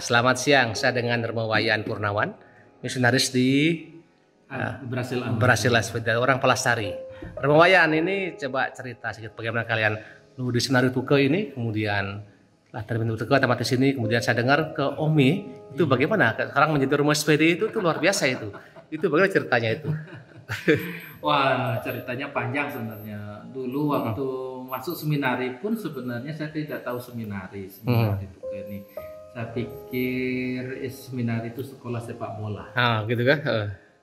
Selamat siang, saya dengan Wayan Purnawan, misionaris di Brasil orang Pelastari. Wayan, ini coba cerita sedikit bagaimana kalian di Seminari Tuke ini, kemudian lah terbentuk Tuke tempat di sini, kemudian saya dengar ke Omi, itu bagaimana sekarang menjadi rumah SPD itu luar biasa itu. Itu bagaimana ceritanya itu? Wah, ceritanya panjang sebenarnya. Dulu waktu masuk seminari pun sebenarnya saya tidak tahu seminari Tuke ini. Saya pikir seminari itu sekolah sepak bola. Gitu kan?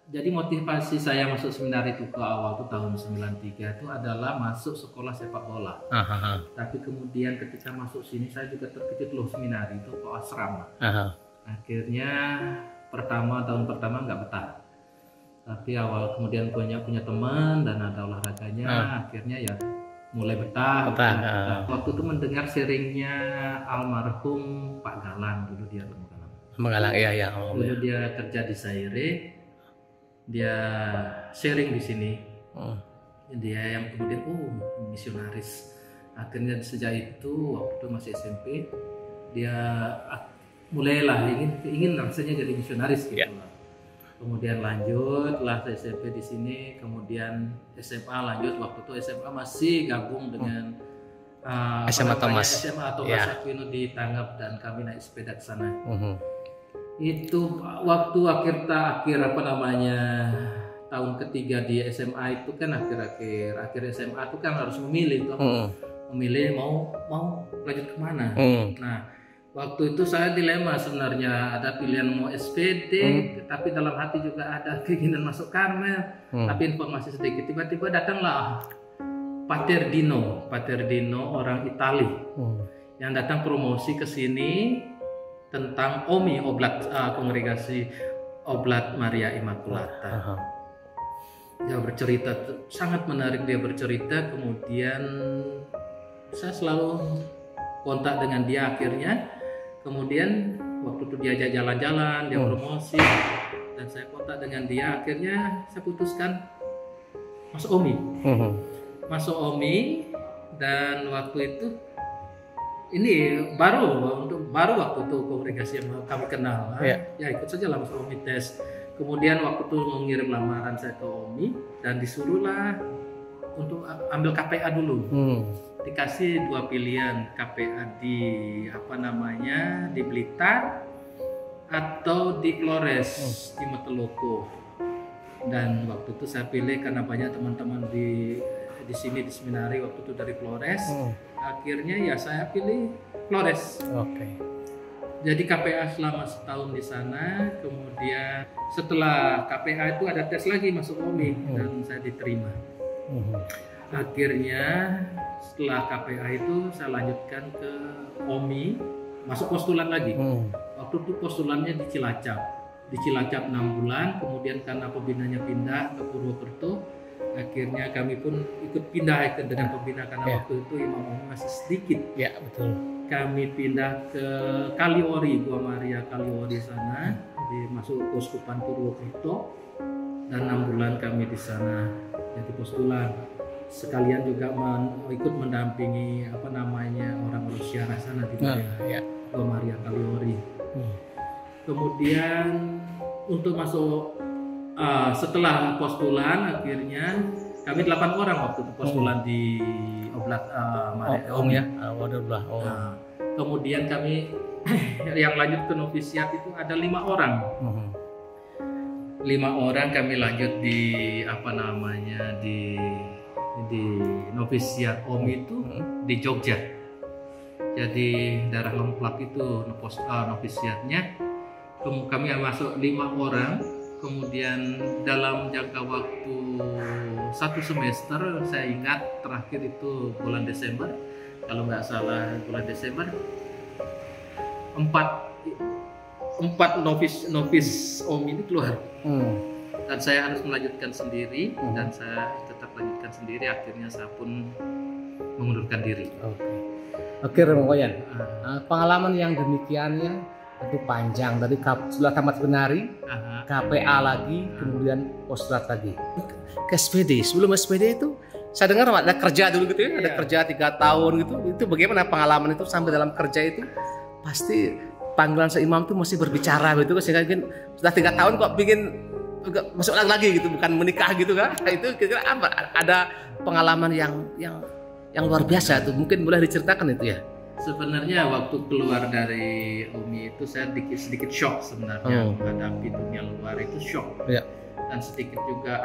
Jadi motivasi saya masuk seminari itu ke awal tuh tahun 93 itu adalah masuk sekolah sepak bola. Tapi kemudian ketika masuk sini saya juga terkejut loh, seminari itu kok asrama. Akhirnya tahun pertama nggak betah. Tapi awal kemudian punya teman dan ada olahraganya, akhirnya ya mulai betah. Waktu itu mendengar sharingnya almarhum Pak Galang, dulu dia Galang, iya. Dulu dia kerja di Zaire, dia sharing di sini. Dia yang kemudian misionaris. Akhirnya sejak itu waktu itu masih SMP, dia mulailah ingin rasanya jadi misionaris gitu. Kemudian lanjutlah SMP di sini, kemudian SMA lanjut. Waktu itu SMA masih gabung dengan SMA Thomas Aquino di Tanggap, dan kami naik sepeda ke sana. Itu waktu akhir tahun ketiga di SMA itu kan akhir SMA itu kan harus memilih memilih mau lanjut kemana. Nah, waktu itu saya dilema sebenarnya, ada pilihan mau SPD, tapi dalam hati juga ada keinginan masuk Karmel. Tapi informasi sedikit, tiba-tiba datanglah Pater Dino orang Itali yang datang promosi ke sini tentang Omi, kongregasi Oblat Maria Immaculata. Dia bercerita sangat menarik, dia bercerita, kemudian saya selalu kontak dengan dia akhirnya. Kemudian waktu itu diajak jalan-jalan, dia promosi, dan saya kontak dengan dia. Akhirnya saya putuskan masuk Omi. Masuk Omi, dan waktu itu ini baru waktu itu kongregasi yang kami kenal. Ya ikut saja lah masuk Omi tes. Kemudian waktu itu mengirim lamaran saya ke Omi, dan disuruhlah untuk ambil KPA dulu. Dikasih dua pilihan, KPA di di Blitar atau di Flores di Meteloko. Dan waktu itu saya pilih karena banyak teman-teman di sini di seminari waktu itu dari Flores. Akhirnya ya saya pilih Flores. Jadi KPA selama setahun di sana. Kemudian setelah KPA itu ada tes lagi masuk Omi, dan saya diterima. Akhirnya setelah KPA itu saya lanjutkan ke Omi, masuk postulan lagi. Waktu itu postulannya di Cilacap 6 bulan. Kemudian karena pembinanya pindah ke Purwokerto, akhirnya kami pun ikut pindah dengan pembina karena waktu itu imam Omi masih sedikit. Kami pindah ke Kaliori, Gua Maria Kaliori sana, masuk Keuskupan Purwokerto, dan 6 bulan kami di sana jadi postulan. Sekalian juga ikut mendampingi orang-orang syarah sana di Gua Maria Kaliori. Kemudian untuk masuk setelah postulan, akhirnya kami 8 orang waktu itu postulan di Oblat Maria kemudian kami yang lanjut ke novisiat itu ada 5 orang. 5 orang kami lanjut di di novisiat Omi itu di Jogja. Jadi daerah Lemplak itu novisiatnya. Kami masuk 5 orang. Kemudian dalam jangka waktu 1 semester, saya ingat terakhir itu bulan Desember, kalau nggak salah bulan Desember, 4 novis Omi ini keluar. Dan saya harus melanjutkan sendiri, dan saya tetap lanjutkan sendiri. Akhirnya saya pun mengundurkan diri. Oke, Wayan. Pengalaman yang demikiannya itu panjang, dari sudah tamat seminari, KPA lagi, kemudian postulat lagi ke SPD. Sebelum SPD itu saya dengar ada kerja dulu gitu ya, ada kerja 3 tahun gitu. Itu bagaimana pengalaman itu sampai dalam kerja itu? Pasti panggilan seimam itu mesti berbicara gitu kan, sehingga mungkin sudah 3 tahun kok pingin masuk lagi gitu, bukan menikah gitu kan. Itu kira-kira apa? Ada pengalaman yang luar biasa tuh, mungkin boleh diceritakan itu ya. Sebenarnya waktu keluar dari Umi itu saya sedikit shock sebenarnya, menghadapi dunia luar itu shock. Ya. Dan sedikit juga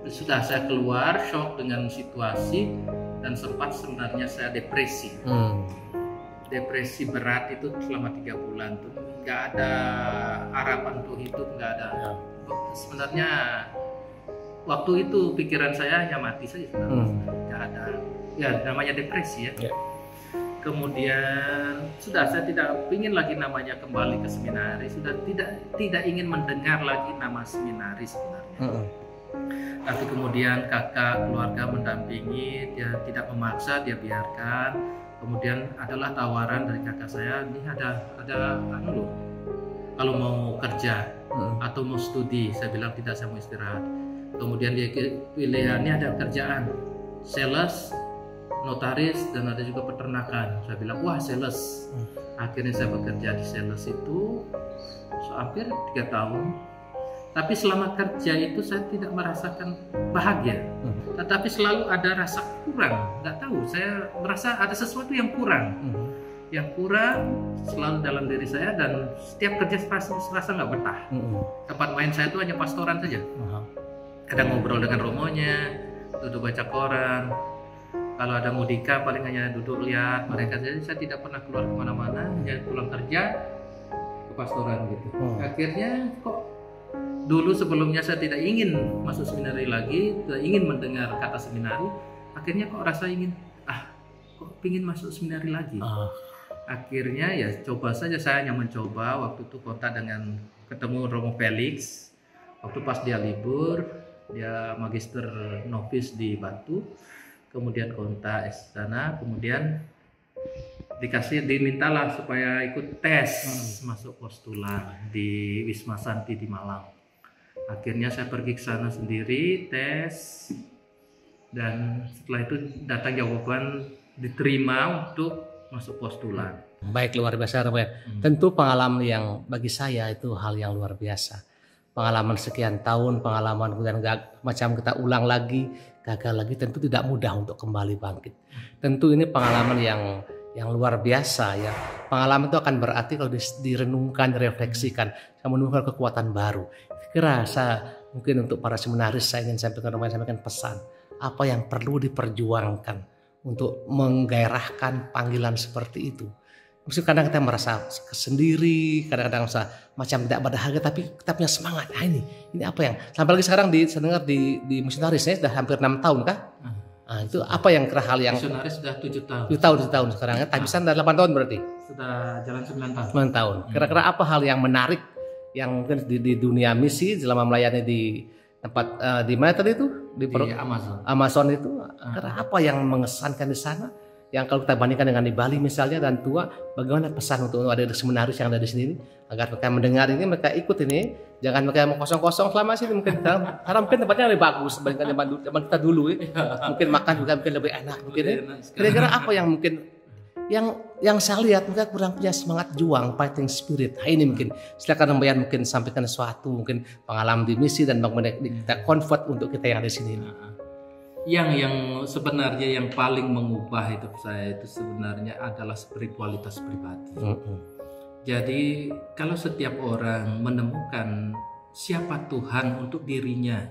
sudah saya keluar shock dengan situasi, dan sempat sebenarnya saya depresi. Depresi berat itu selama 3 bulan tuh, nggak ada harapan untuk hidup, nggak ada. Ya. Sebenarnya waktu itu pikiran saya hanya mati saja sebenarnya, nggak ada. Ya namanya depresi ya. Ya. Kemudian sudah saya tidak ingin lagi namanya kembali ke seminari, sudah tidak ingin mendengar lagi nama seminari sebenarnya. Tapi kemudian kakak keluarga mendampingi, dia tidak memaksa, dia biarkan. Kemudian adalah tawaran dari kakak saya, ini ada loh, kalau mau kerja atau mau studi. Saya bilang tidak, saya mau istirahat. Kemudian dia pilihannya ada kerjaan sales, notaris, dan ada juga peternakan. Saya bilang wah sales. Akhirnya saya bekerja di sales itu hampir 3 tahun. Tapi selama kerja itu saya tidak merasakan bahagia, tetapi selalu ada rasa kurang. Nggak tahu, saya merasa ada sesuatu yang kurang. Yang kurang selalu dalam diri saya, dan setiap kerja serasa nggak betah. Tempat main saya itu hanya pastoran saja. Kadang ngobrol dengan romonya, duduk baca koran. Kalau ada mudika paling hanya duduk lihat mereka saja. Saya tidak pernah keluar kemana-mana, hanya pulang kerja ke pastoran gitu. Akhirnya kok dulu sebelumnya saya tidak ingin masuk seminari lagi, tidak ingin mendengar kata seminari. Akhirnya kok rasa ingin, kok pingin masuk seminari lagi. Akhirnya ya coba saja, saya hanya mencoba. Waktu itu kontak dengan ketemu Romo Felix. Waktu pas dia libur, dia magister novis di Batu. Kemudian kontak sana, kemudian dimintalah supaya ikut tes masuk postulat di Wisma Santi di Malang. Akhirnya saya pergi ke sana sendiri, tes, dan setelah itu datang jawaban diterima untuk masuk postulat. Baik, luar biasa Romo. Tentu pengalaman yang bagi saya itu hal yang luar biasa. Pengalaman sekian tahun, pengalaman kemudian macam kita ulang lagi, gagal lagi, tentu tidak mudah untuk kembali bangkit. Tentu ini pengalaman yang luar biasa ya. Pengalaman itu akan berarti kalau direnungkan, direfleksikan, menemukan kekuatan baru. Kira saya mungkin untuk para seminaris saya ingin sampaikan pesan apa yang perlu diperjuangkan untuk menggairahkan panggilan seperti itu. Mesti kadang kita merasa sendiri, kadang-kadang merasa macam tidak berharga, tapi kita punya semangat. Ini apa yang sampai lagi sekarang saya dengar di misionaris sudah hampir 6 tahun kah? Itu apa yang kira hal yang misionaris sudah 7 tahun. 7 tahun sekarang ya. Tabisan sudah 8 tahun berarti. Sudah jalan 9 tahun. 9 tahun. Kira-kira apa hal yang menarik yang mungkin di dunia misi selama melayani di tempat di mana tadi itu di Amazon. Amazon itu, kira apa yang mengesankan di sana? Yang kalau kita bandingkan dengan di Bali misalnya dan Tua, bagaimana pesan untuk adik-adik seminaris yang ada di sini agar mereka mendengar ini, mereka ikut ini, jangan mereka mau kosong-kosong selama sini mungkin karena mungkin tempatnya lebih bagus dibandingkan zaman kita dulu ya. Mungkin makan juga mungkin lebih enak mungkin ya. Kira-kira apa yang mungkin yang saya lihat mereka kurang punya semangat juang, fighting spirit. Ini mungkin silakan Mbak mungkin sampaikan sesuatu, mungkin pengalaman di misi dan bagaimana kita convert untuk kita yang ada di sini. Yang sebenarnya yang paling mengubah hidup saya itu sebenarnya adalah spiritualitas pribadi. Jadi kalau setiap orang menemukan siapa Tuhan untuk dirinya,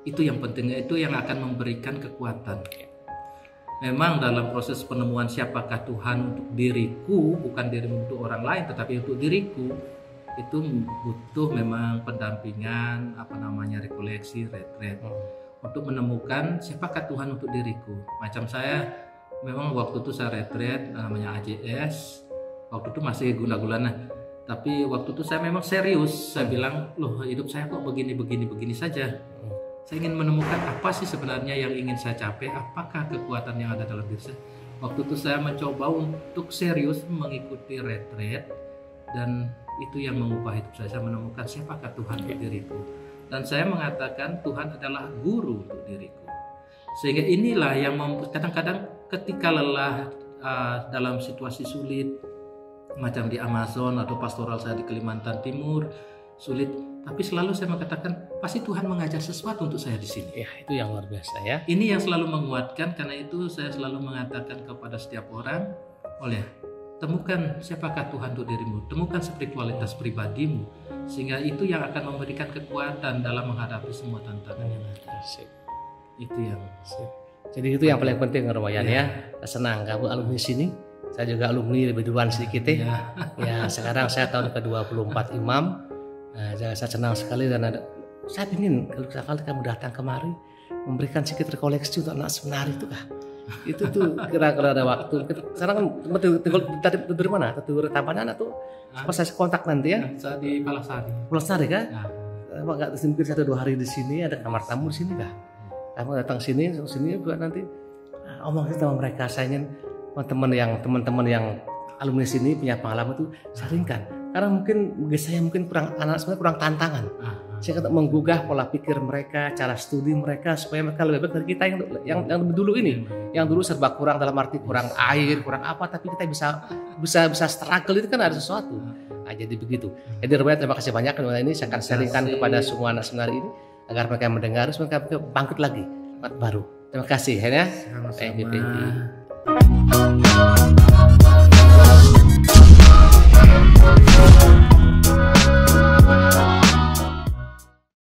itu yang penting, itu yang akan memberikan kekuatan. Memang dalam proses penemuan siapakah Tuhan untuk diriku, bukan dirimu untuk orang lain, tetapi untuk diriku, itu butuh memang pendampingan, rekoleksi, retret. Untuk menemukan siapakah Tuhan untuk diriku. Macam saya, memang waktu itu saya retret namanya AJS, waktu itu masih gula-gulana. Tapi waktu itu saya memang serius, saya bilang, loh hidup saya kok begini saja. Saya ingin menemukan apa sih sebenarnya yang ingin saya capai, apakah kekuatan yang ada dalam diri saya. Waktu itu saya mencoba untuk serius mengikuti retret, dan itu yang mengubah hidup saya menemukan siapakah Tuhan untuk diriku. Dan saya mengatakan Tuhan adalah guru untuk diriku. Sehingga inilah yang kadang-kadang ketika lelah dalam situasi sulit, macam di Amazon atau pastoral saya di Kalimantan Timur sulit, tapi selalu saya mengatakan pasti Tuhan mengajar sesuatu untuk saya di sini. Ya, itu yang luar biasa ya. Ini yang selalu menguatkan, karena itu saya selalu mengatakan kepada setiap orang, temukan siapakah Tuhan untuk dirimu, temukan spiritualitas pribadimu, sehingga itu yang akan memberikan kekuatan dalam menghadapi semua tantangan yang ada. Itu yang jadi itu yang paling penting Romayan ya. Senang kamu alumni sini. Saya juga alumni lebih duluan sedikit ya. Sekarang saya tahun ke-24 imam. Nah, saya senang sekali dan saya ingin kalau kamu datang kemari memberikan sedikit rekoleksi untuk anak seminari itu kah? Itu tuh kira-kira ada waktu. Sekarang kan dari mana? Tidur Tampanan atau apa saya kontak nanti ya? Saya di Palasari. Palasari kan? Enggak mungkin 1-2 hari di sini, ada kamar tamu di sini kah? Kamu datang sini juga nanti omongin sama mereka. Saya ingin teman-teman yang alumni sini punya pengalaman itu sharingkan. Karena mungkin bagi saya sebenarnya kurang tantangan. Saya kata menggugah pola pikir mereka, cara studi mereka supaya mereka lebih baik dari kita yang dulu ini. Yang dulu serba kurang dalam arti kurang air, kurang apa, tapi kita bisa struggle, itu kan ada sesuatu. Nah, jadi begitu. Jadi Romayan, terima kasih banyak. Ini saya akan sharingkan kepada semua anak seminari ini agar mereka mendengar, supaya mereka bangkit lagi baru. Terima kasih ya. Sama-sama.